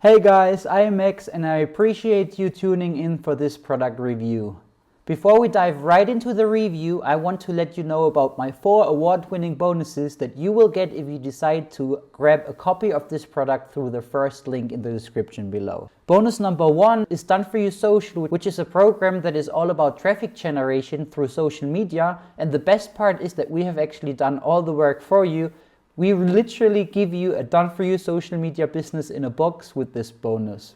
Hey guys, I am Max and I appreciate you tuning in for this product review. Before we dive right into the review, I want to let you know about my 4 award-winning bonuses that you will get if you decide to grab a copy of this product through the first link in the description below. Bonus number 1 is Done For You Social, which is a program that is all about traffic generation through social media, and the best part is that we have actually done all the work for you. We literally give you a done-for-you social media business in a box with this bonus.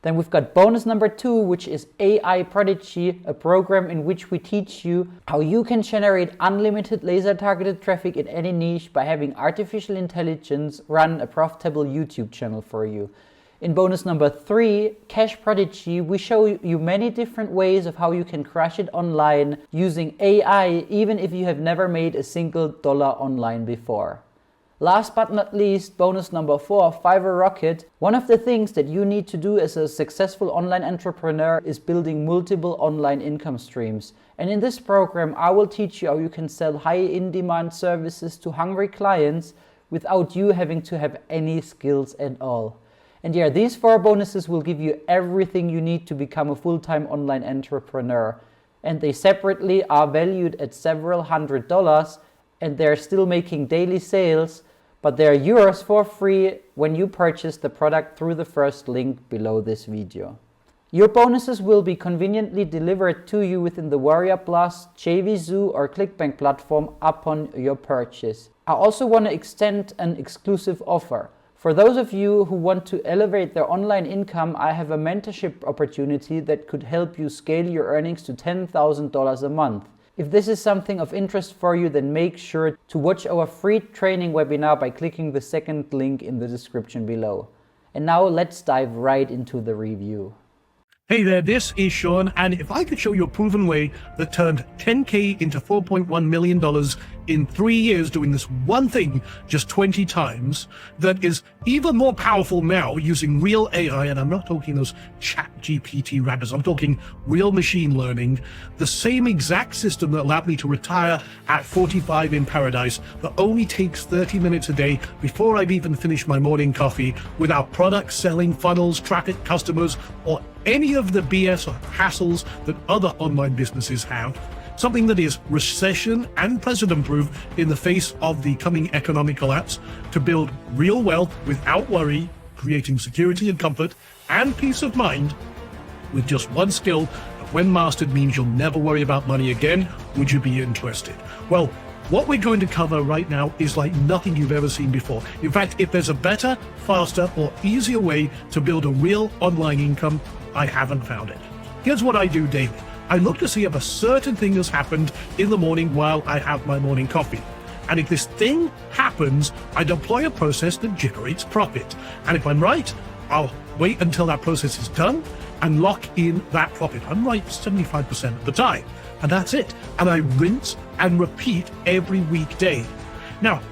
Then we've got bonus number 2, which is AI Prodigy, a program in which we teach you how you can generate unlimited laser-targeted traffic in any niche by having artificial intelligence run a profitable YouTube channel for you. In bonus number 3, Cash Prodigy, we show you many different ways of how you can crush it online using AI, even if you have never made a single dollar online before. Last but not least, bonus number 4, Fiverr Rocket. One of the things that you need to do as a successful online entrepreneur is building multiple online income streams. And in this program, I will teach you how you can sell high in-demand services to hungry clients without you having to have any skills at all. And yeah, these 4 bonuses will give you everything you need to become a full-time online entrepreneur. And they separately are valued at several $100s, and they're still making daily sales, but they're yours for free when you purchase the product through the first link below this video. Your bonuses will be conveniently delivered to you within the Warrior Plus, JVZoo or ClickBank platform upon your purchase. I also want to extend an exclusive offer. For those of you who want to elevate their online income, I have a mentorship opportunity that could help you scale your earnings to $10,000 a month. If this is something of interest for you, then make sure to watch our free training webinar by clicking the second link in the description below. And now let's dive right into the review. Hey there, this is Sean, and if I could show you a proven way that turned 10K into $4.1 million in 3 years doing this one thing just 20 times, that is even more powerful now using real AI, and I'm not talking those chat GPT rabbits, I'm talking real machine learning, the same exact system that allowed me to retire at 45 in paradise that only takes 30 minutes a day before I've even finished my morning coffee without products, selling, funnels, traffic, customers, or any of the BS or hassles that other online businesses have. Something that is recession and president-proof in the face of the coming economic collapse, to build real wealth without worry, creating security and comfort and peace of mind with just one skill that, when mastered, means you'll never worry about money again. Would you be interested? Well, what we're going to cover right now is like nothing you've ever seen before. In fact, if there's a better, faster, or easier way to build a real online income, I haven't found it. Here's what I do daily. I look to see if a certain thing has happened in the morning while I have my morning coffee. And if this thing happens, I deploy a process that generates profit. And if I'm right, I'll wait until that process is done and lock in that profit. I'm right 75% of the time. And that's it. And I rinse and repeat every weekday. Now,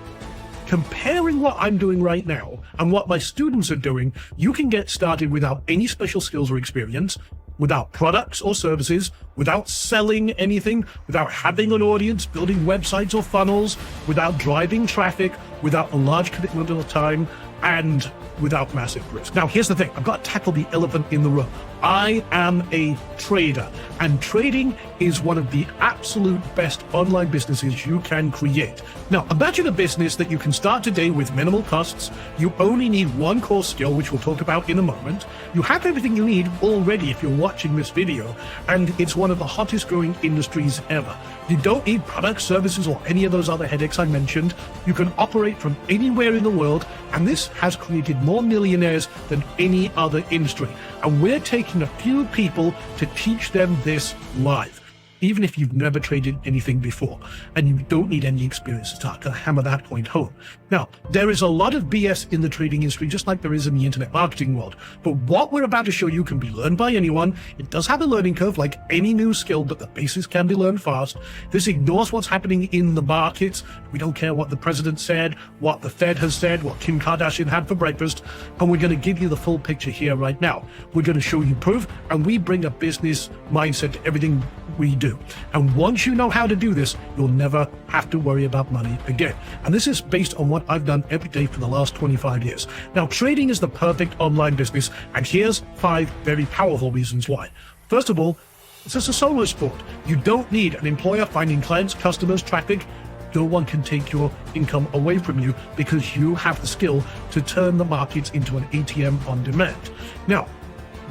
comparing what I'm doing right now and what my students are doing, you can get started without any special skills or experience, without products or services, without selling anything, without having an audience, building websites or funnels, without driving traffic, without a large commitment of time, and without massive risk. Now, here's the thing. I've got to tackle the elephant in the room. I am a trader, and trading is one of the absolute best online businesses you can create. Now, imagine a business that you can start today with minimal costs. You only need one core skill, which we'll talk about in a moment. You have everything you need already if you're watching this video, and it's one of the hottest growing industries ever. You don't need products, services, or any of those other headaches I mentioned. You can operate from anywhere in the world, and this has created more millionaires than any other industry. And we're taking a few people to teach them this live, even if you've never traded anything before and you don't need any experience to start to hammer that point home. Now, there is a lot of BS in the trading industry, just like there is in the internet marketing world. But what we're about to show you can be learned by anyone. It does have a learning curve like any new skill, but the basics can be learned fast. This ignores what's happening in the markets. We don't care what the president said, what the Fed has said, what Kim Kardashian had for breakfast. And we're going to give you the full picture here right now. We're going to show you proof, and we bring a business mindset to everything we do. do. And once you know how to do this, you'll never have to worry about money again. And this is based on what I've done every day for the last 25 years. Now, trading is the perfect online business, and here's 5 very powerful reasons why. First of all, it's just a solo sport. You don't need an employer finding clients, customers, traffic. No one can take your income away from you because you have the skill to turn the markets into an ATM on demand. Now,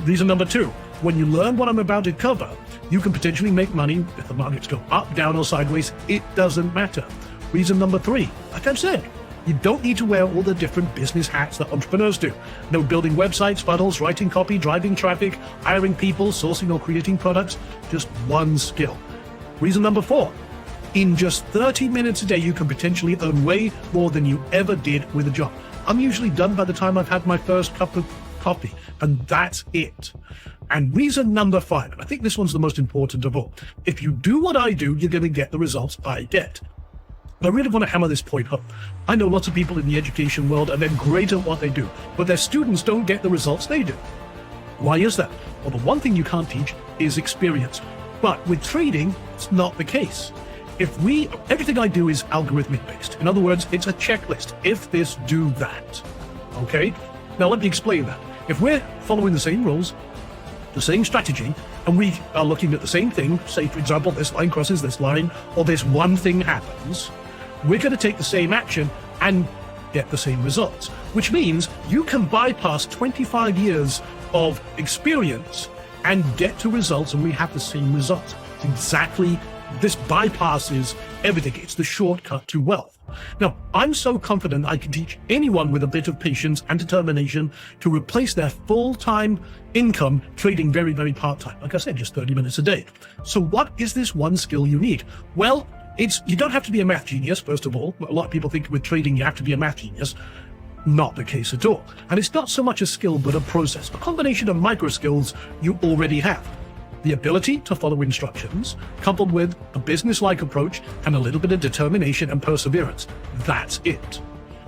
reason number 2, when you learn what I'm about to cover, you can potentially make money if the markets go up, down, or sideways. It doesn't matter. Reason number 3, like I've said, you don't need to wear all the different business hats that entrepreneurs do. No building websites, funnels, writing copy, driving traffic, hiring people, sourcing or creating products. Just one skill. Reason number 4, in just 30 minutes a day, you can potentially earn way more than you ever did with a job. I'm usually done by the time I've had my first cup of coffee, and that's it. And reason number 5, and I think this one's the most important of all. If you do what I do, you're going to get the results I get. I really want to hammer this point home. I know lots of people in the education world and they're great at what they do, but their students don't get the results they do. Why is that? Well, the one thing you can't teach is experience. But with trading, it's not the case. Everything I do is algorithmic based. In other words, it's a checklist. If this, do that. Okay? Now let me explain that. If we're following the same rules, the same strategy, and we are looking at the same thing, say for example, this line crosses this line, or this one thing happens, we're going to take the same action and get the same results, which means you can bypass 25 years of experience and get to results, and we have the same results. It's exactly, this bypasses everything. It's the shortcut to wealth. Now, I'm so confident I can teach anyone with a bit of patience and determination to replace their full-time income trading very, very part-time. Like I said, just 30 minutes a day. So what is this one skill you need? Well, you don't have to be a math genius, first of all. A lot of people think with trading you have to be a math genius. Not the case at all. And it's not so much a skill, but a process, a combination of micro skills you already have. The ability to follow instructions, coupled with a business-like approach and a little bit of determination and perseverance. That's it.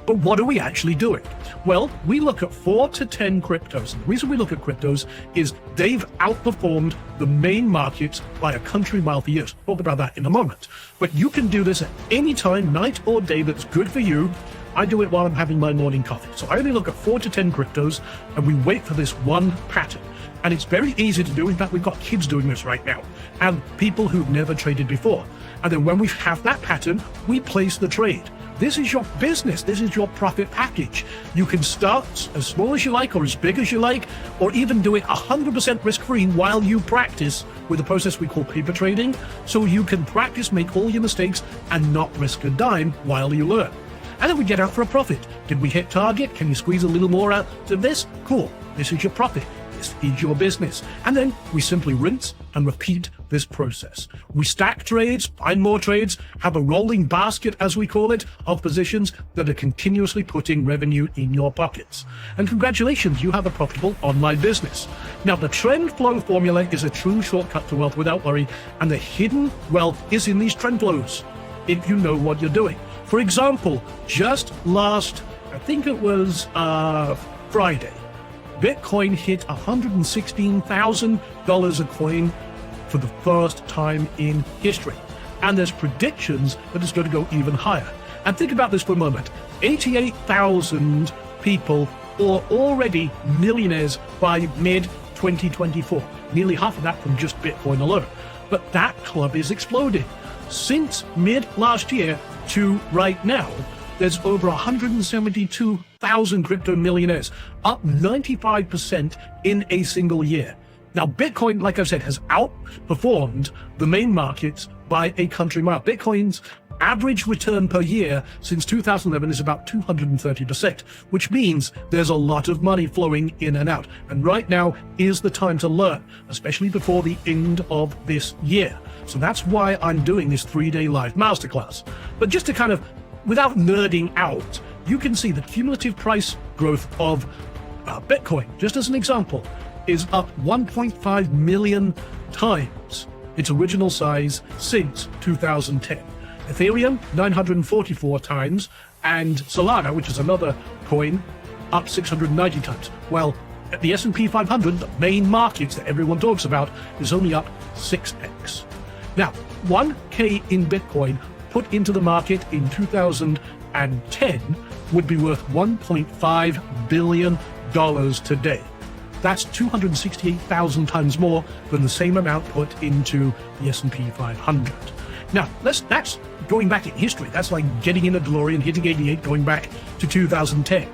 But what are we actually doing? Well, we look at 4 to 10 cryptos. And the reason we look at cryptos is they've outperformed the main markets by a country mile for years. We'll talk about that in a moment. But you can do this at any time, night or day, that's good for you. I do it while I'm having my morning coffee. So I only look at 4 to 10 cryptos, and we wait for this one pattern. And it's very easy to do. In fact, we've got kids doing this right now, and people who've never traded before. And then when we have that pattern, we place the trade. This is your business. This is your profit package. You can start as small as you like or as big as you like, or even do it 100% risk-free while you practice with a process we call paper trading. So you can practice, make all your mistakes, and not risk a dime while you learn. And then we get out for a profit. Did we hit target? Can you squeeze a little more out of this? Cool. This is your profit. This is your business. And then we simply rinse and repeat this process. We stack trades, find more trades, have a rolling basket, as we call it, of positions that are continuously putting revenue in your pockets. And congratulations, you have a profitable online business. Now, the trend flow formula is a true shortcut to wealth without worry, and the hidden wealth is in these trend flows, if you know what you're doing. For example, just last, I think it was Friday, Bitcoin hit $116,000 a coin for the first time in history. And there's predictions that it's going to go even higher. And think about this for a moment. 88,000 people are already millionaires by mid-2024. Nearly half of that from just Bitcoin alone. But that club is exploding. Since mid-last year to right now, there's over 172,000 crypto millionaires, up 95% in a single year. Now, Bitcoin, like I've said, has outperformed the main markets by a country mile. Bitcoin's average return per year since 2011 is about 230%, which means there's a lot of money flowing in and out. And right now is the time to learn, especially before the end of this year. So that's why I'm doing this 3-day live masterclass. But just to kind of, without nerding out, you can see the cumulative price growth of Bitcoin, just as an example, is up 1.5 million times its original size since 2010. Ethereum, 944 times, and Solana, which is another coin, up 690 times. Well, at the S&P 500, the main markets that everyone talks about, is only up 6x. Now, 1K in Bitcoin put into the market in 2010 would be worth $1.5 billion today. That's 268,000 times more than the same amount put into the S&P 500. Now, that's going back in history. That's like getting in a DeLorean, hitting 88, going back to 2010.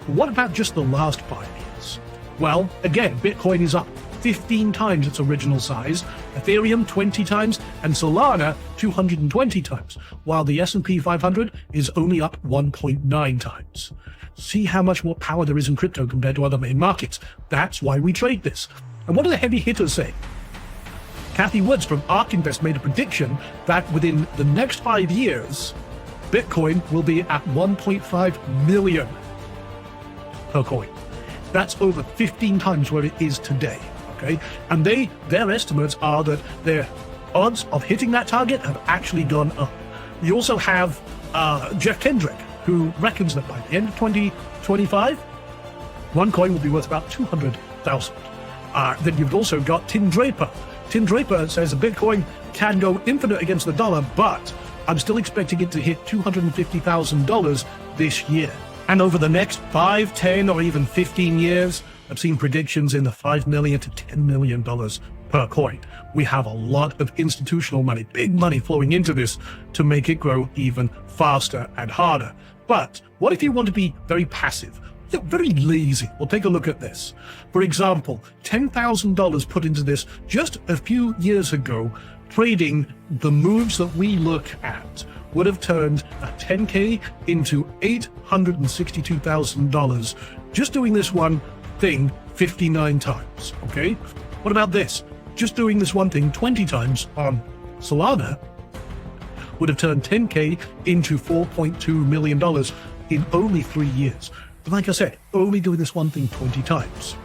What about just the last 5 years? Well, again, Bitcoin is up 15 times its original size, Ethereum 20 times, and Solana 220 times, while the S&P 500 is only up 1.9 times. See how much more power there is in crypto compared to other main markets. That's why we trade this. And what do the heavy hitters say? Cathie Woods from ARK Invest made a prediction that within the next 5 years, Bitcoin will be at 1.5 million per coin. That's over 15 times where it is today. Okay, and their estimates are that their odds of hitting that target have actually gone up. You also have Jeff Kendrick, who reckons that by the end of 2025, one coin will be worth about 200,000. Then you've also got Tim Draper. Tim Draper says a Bitcoin can go infinite against the dollar, but I'm still expecting it to hit $250,000 this year. And over the next 5, 10, or even 15 years, I've seen predictions in the $5 million to $10 million per coin. We have a lot of institutional money, big money flowing into this to make it grow even faster and harder. But what if you want to be very passive, very lazy? Well, take a look at this. For example, $10,000 put into this just a few years ago, trading the moves that we look at, would have turned a 10K into $862,000 just doing this one thing 59 times. Okay, what about this? Just doing this one thing 20 times on Solana would have turned 10K into $4.2 million in only 3 years. But like I said, only doing this one thing 20 times.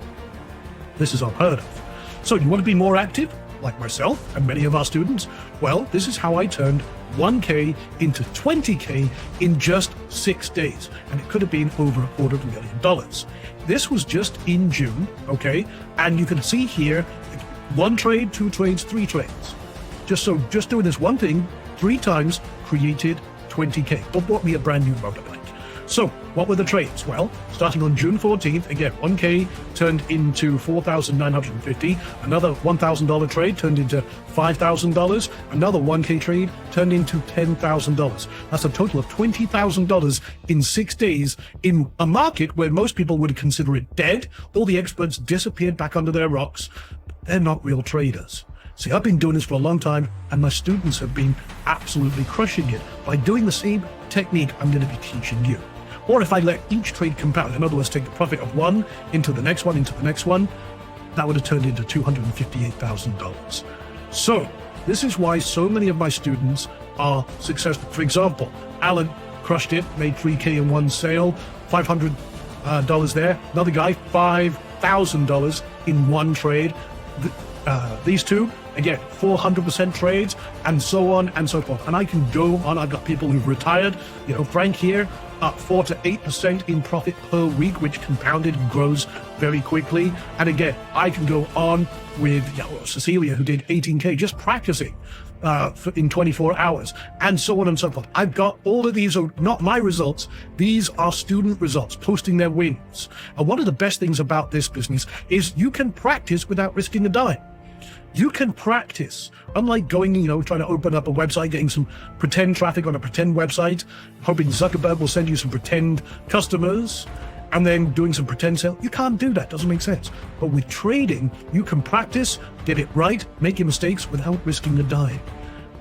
This is unheard of. So you want to be more active, like myself and many of our students? Well, this is how I turned 1K into 20K in just 6 days. And it could have been over $250,000. This was just in June, okay? And you can see here, 1 trade, 2 trades, 3 trades. Just doing this one thing 3 times created 20K. But bought me a brand new motorbike. So what were the trades? Well, starting on June 14th, again, 1K turned into $4,950. Another $1,000 trade turned into $5,000. Another 1K trade turned into $10,000. That's a total of $20,000 in 6 days in a market where most people would consider it dead. All the experts disappeared back under their rocks. They're not real traders. See, I've been doing this for a long time, and my students have been absolutely crushing it by doing the same technique I'm going to be teaching you. Or if I let each trade compound, in other words, take the profit of one into the next one, into the next one, that would have turned into $258,000. So this is why so many of my students are successful. For example, Alan crushed it, made 3K in one sale, $500 there. Another guy, $5,000 in one trade. These two, again, 400% trades, and so on and so forth. And I can go on. I've got people who've retired. You know, Frank here, up 4 to 8% in profit per week, which compounded and grows very quickly. And again, I can go on with Cecilia, who did 18K just practicing in 24 hours, and so on and so forth. I've got all of these are not my results. These are student results, posting their wins. And one of the best things about this business is you can practice without risking a dime. You can practice, unlike going, trying to open up a website, getting some pretend traffic on a pretend website, hoping Zuckerberg will send you some pretend customers, and then doing some pretend sale. You can't do that. Doesn't make sense. But with trading, you can practice, get it right, make your mistakes without risking a dime.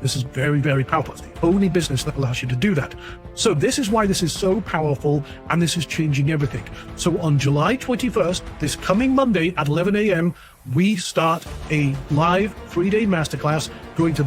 This is very, very powerful. It's the only business that allows you to do that. So this is why this is so powerful, and this is changing everything. So on July 21st, this coming Monday at 11 a.m., we start a live 3-day masterclass going to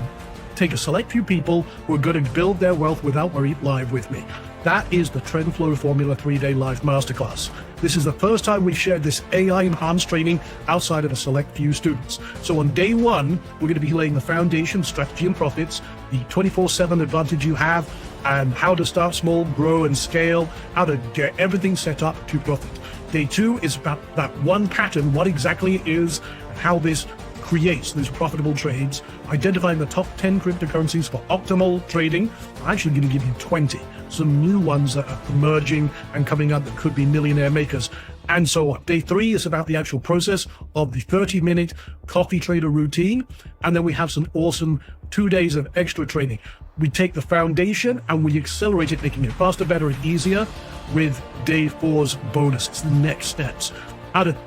take a select few people who are going to build their wealth without worry live with me. That is the Trend Flow Formula 3-day live masterclass. This is the first time we've shared this AI-enhanced training outside of a select few students. So on day 1, we're going to be laying the foundation, strategy and profits, the 24/7 advantage you have, and how to start small, grow and scale, how to get everything set up to profit. Day 2 is about that one pattern, what exactly it is, and how this creates those profitable trades, identifying the top 10 cryptocurrencies for optimal trading. I'm actually going to give you 20, some new ones that are emerging and coming up that could be millionaire makers, and so on. Day 3 is about the actual process of the 30-minute coffee trader routine, and then we have some awesome 2 days of extra training. We take the foundation and we accelerate it, making it faster, better, and easier with Day 4's bonuses, the next steps. How to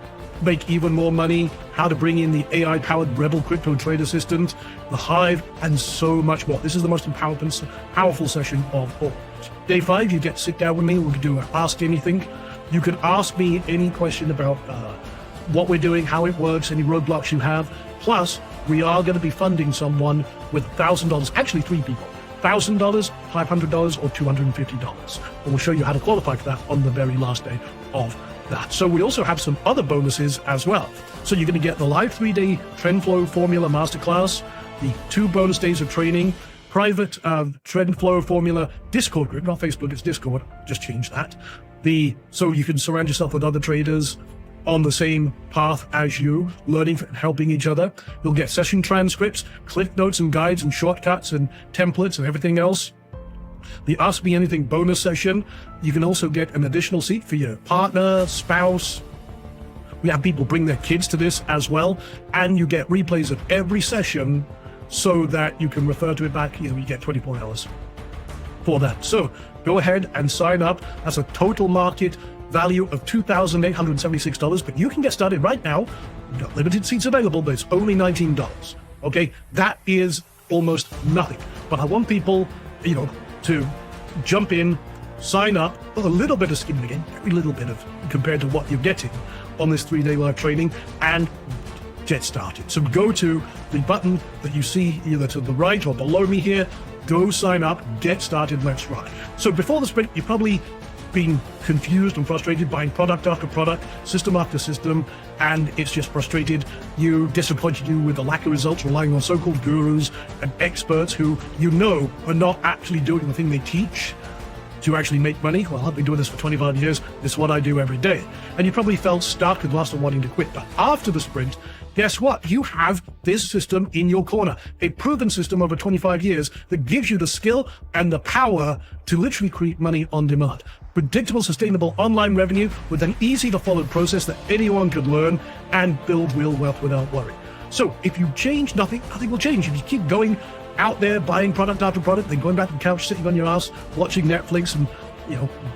make even more money, how to bring in the AI-powered Rebel crypto trader systems, the Hive, and so much more. This is the most powerful session of all. Day 5, you get to sit down with me. We can do Ask Anything. You can ask me any question about what we're doing, how it works, any roadblocks you have. Plus, we are going to be funding someone with $1,000, actually 3 people. $1,000, $500, or $250. And we'll show you how to qualify for that on the very last day of that. So we also have some other bonuses as well. So you're going to get the live 3-day TrendFlow Formula Masterclass, the 2 bonus days of training, private TrendFlow Formula Discord group, not Facebook, it's Discord, just change that. So you can surround yourself with other traders on the same path as you, learning and helping each other. You'll get session transcripts, cliff notes and guides and shortcuts and templates and everything else. The Ask Me Anything bonus session, you can also get an additional seat for your partner, spouse. We have people bring their kids to this as well, and you get replays of every session so that you can refer to it back. You get 24 hours for that. So go ahead and sign up. That's a total market value of $2,876, but you can get started right now. We've got limited seats available, but it's only $19. Okay, that is almost nothing. But I want people, to jump in, sign up, a little bit of skin in the game, very little bit of compared to what you're getting on this 3-day live training, and get started. So go to the button that you see either to the right or below me here. Go sign up, get started, let's ride. So before the sprint, you've probably been confused and frustrated buying product after product, system after system, and it's just frustrated you, disappointed you with the lack of results, relying on so-called gurus and experts who are not actually doing the thing they teach to actually make money. Well, I've been doing this for 25 years. This is what I do every day. And you probably felt stuck and lost and wanting to quit. But after the sprint, guess what? You have this system in your corner, a proven system over 25 years that gives you the skill and the power to literally create money on demand. Predictable, sustainable online revenue with an easy to follow process that anyone could learn and build real wealth without worry. So if you change nothing will change. If you keep going out there buying product after product, then going back to the couch, sitting on your ass, watching Netflix and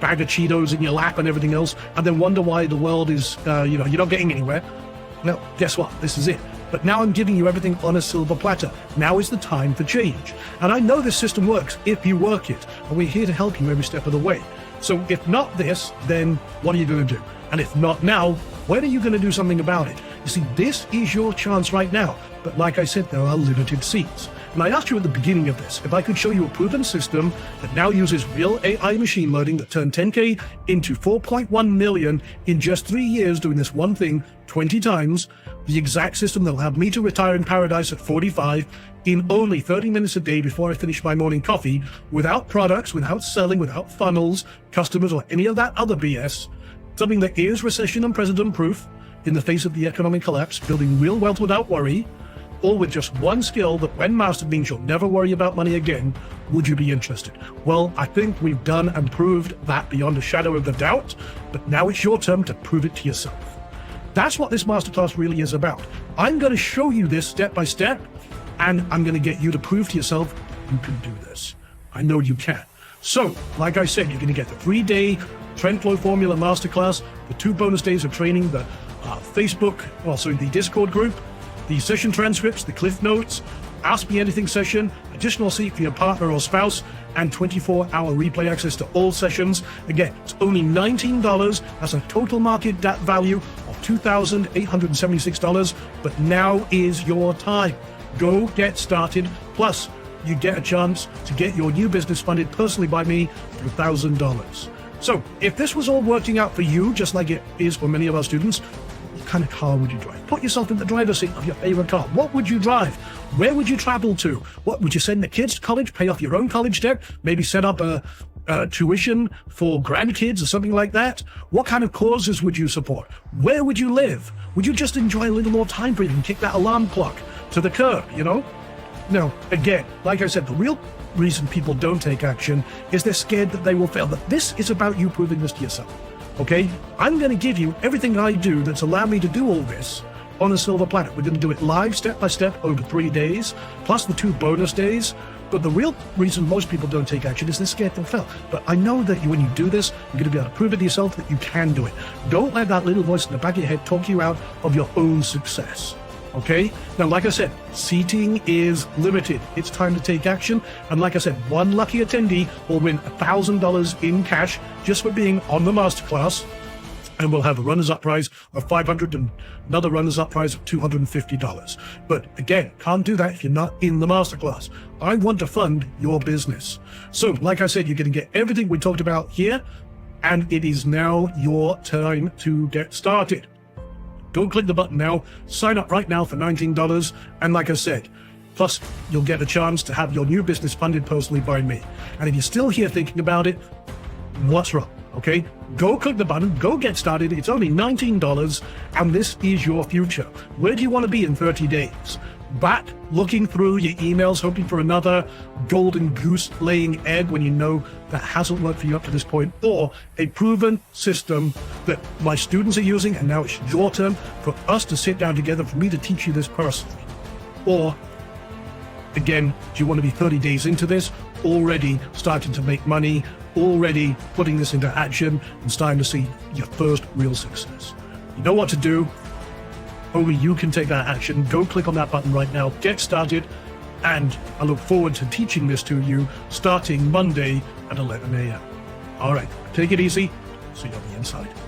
bag of Cheetos in your lap and everything else, and then wonder why the world is you're not getting anywhere. Well, guess what? This is it. But now I'm giving you everything on a silver platter. Now is the time for change. And I know this system works if you work it, and we're here to help you every step of the way. So if not this, then what are you going to do? And if not now, when are you going to do something about it? You see, this is your chance right now. But like I said, there are limited seats. And I asked you at the beginning of this if I could show you a proven system that now uses real AI machine learning that turned 10K into 4.1 million in just 3 years doing this one thing 20 times, the exact system that'll have me to retire in paradise at 45 in only 30 minutes a day before I finish my morning coffee, without products, without selling, without funnels, customers, or any of that other BS. Something that is recession and precedent proof in the face of the economic collapse, building real wealth without worry, all with just one skill that when mastered means you'll never worry about money again. Would you be interested? Well, I think we've done and proved that beyond a shadow of a doubt, but now it's your turn to prove it to yourself. That's what this masterclass really is about. I'm going to show you this step by step, and I'm going to get you to prove to yourself you can do this. I know you can. So, like I said, you're going to get the 3-day TrendFlow Formula Masterclass, the 2 bonus days of training, the the Discord group, the session transcripts, the cliff notes, Ask Me Anything session, additional seat for your partner or spouse, and 24-hour replay access to all sessions. Again, it's only $19. That's a total market value of $2,876, but now is your time. Go get started. Plus, you get a chance to get your new business funded personally by me for $1,000. So, if this was all working out for you, just like it is for many of our students, what kind of car would you drive? Put yourself in the driver's seat of your favorite car. What would you drive? Where would you travel to? What would you send the kids to college? Pay off your own college debt? Maybe set up a tuition for grandkids or something like that? What kind of causes would you support? Where would you live? Would you just enjoy a little more time breathing and kick that alarm clock to the curb, you know? No, again, like I said, the real reason people don't take action is they're scared that they will fail. But this is about you proving this to yourself, okay? I'm going to give you everything I do that's allowed me to do all this on a silver platter. We're going to do it live, step by step, over 3 days, plus the 2 bonus days. But the real reason most people don't take action is they're scared they'll fail. But I know that when you do this, you're going to be able to prove it to yourself that you can do it. Don't let that little voice in the back of your head talk you out of your own success. Okay? Now, like I said, seating is limited. It's time to take action. And like I said, one lucky attendee will win $1,000 in cash just for being on the masterclass. And we'll have a runners-up prize of $500 and another runners-up prize of $250. But again, can't do that if you're not in the masterclass. I want to fund your business. So, like I said, you're going to get everything we talked about here, and it is now your time to get started. Go click the button now, sign up right now for $19, and like I said, plus you'll get a chance to have your new business funded personally by me. And if you're still here thinking about it, what's wrong? Okay, go click the button, go get started. It's only $19, and this is your future. Where do you want to be in 30 days? Back looking through your emails, hoping for another golden goose laying egg when you know that hasn't worked for you up to this point, or a proven system that my students are using, and now it's your turn for us to sit down together, for me to teach you this personally. Or, again, do you want to be 30 days into this, already starting to make money, already putting this into action and starting to see your first real success? You know what to do. Only you can take that action. Go click on that button right now, get started, and I look forward to teaching this to you starting Monday at 11 a.m. All right, take it easy. See you on the inside.